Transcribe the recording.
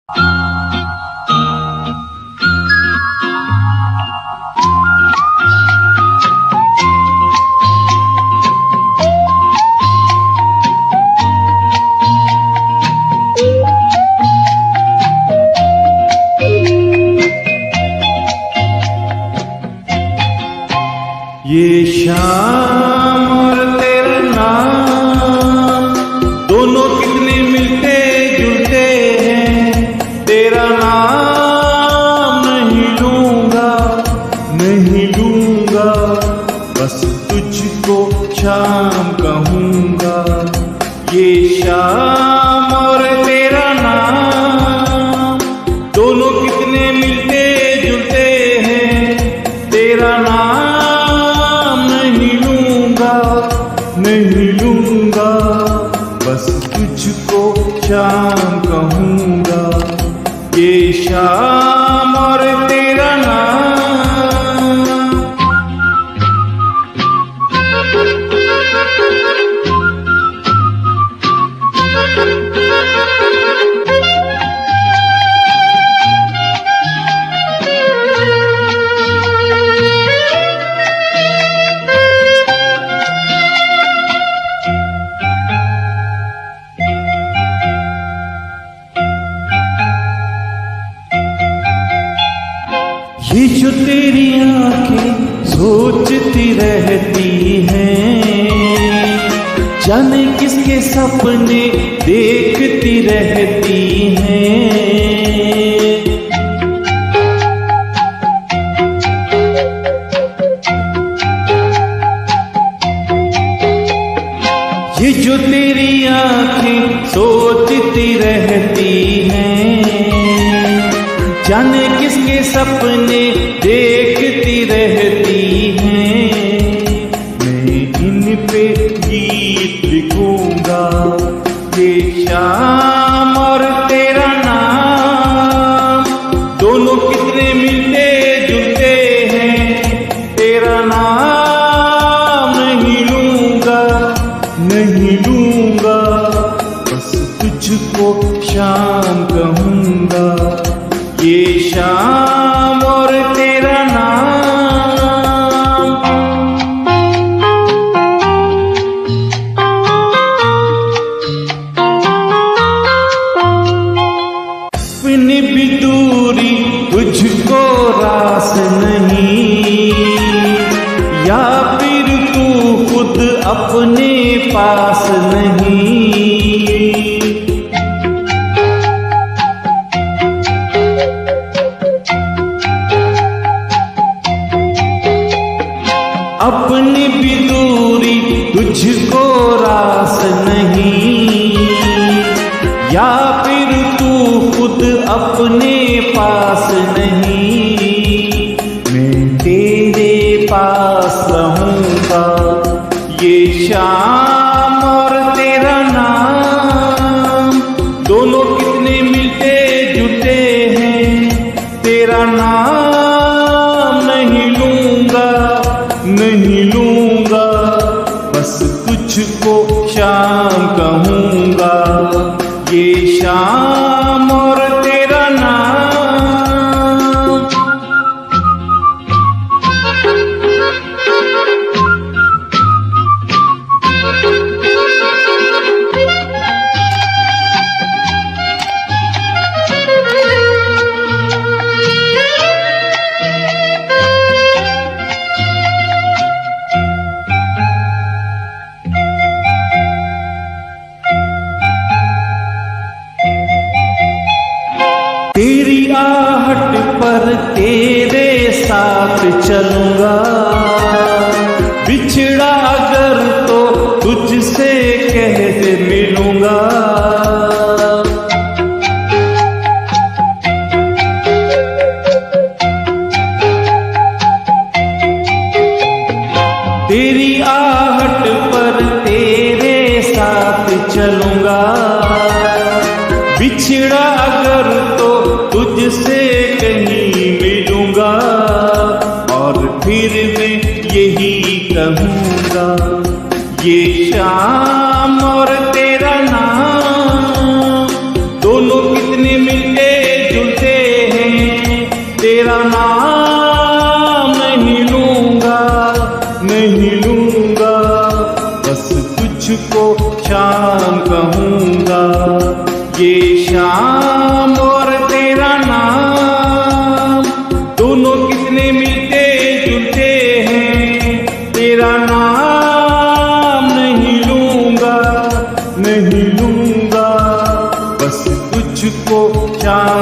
ये शाम और तेरा नाम दोनों कितने मिलते जुलते हैं। तेरा नाम नहीं लूंगा, बस तुझको शाम कहूँगा। ये शाम और तेरा नाम दोनों कितने मिलते जुलते हैं। तेरा नाम नहीं लूंगा, बस तुझको शाम कहूँगा। ये शाम और तेरा नाम। ये जो तेरी आंखें सोचती रहती हैं, जाने किसके सपने देखती रहती हैं। ये जो तेरी आंखें सोचती रहती हैं, जाने किसके सपने देखती रहती हैं। मैं इन पे गीत लिखूंगा। ये शाम और तेरा नाम दोनों कितने मिलते जुलते हैं। तेरा नाम नहीं लूंगा, बस तुझको शाम कहूँगा। ये शाम और तेरा नाम। अपनी भी दूरी तुझको रास नहीं, या फिर तू खुद अपने पास नहीं। अपनी भी दूरी तुझको रास नहीं, या फिर तू खुद अपने पास नहीं। मैं तेरे पास रहूँगा। ये शाम और तेरा नाम दोनों कितने मिलते जुलते हैं। तेरा नाम नहीं लूंगा, बस तुझको शाम कहूँगा। ये शाम और तेरा नाम। तेरी आहट पर तेरे साथ चलूंगा। बिछड़ा अगर तो तुझसे कैसे मिलूंगा। तेरी आहट पर तेरे साथ चलूंगा। बिछड़ा अगर तो तुझसे कहीं मिलूंगा। और फिर मैं यही कहूँगा। ये शाम और तेरा नाम दोनों कितने मिलते तेरा नाम नहीं लूंगा, नहीं लूंगा, बस तुझको शाम कहूँगा। ये शाम और तेरा नाम दोनों कितने मिलते जुलते हैं। तेरा नाम नहीं लूंगा, नहीं लूंगा, बस तुझको शाम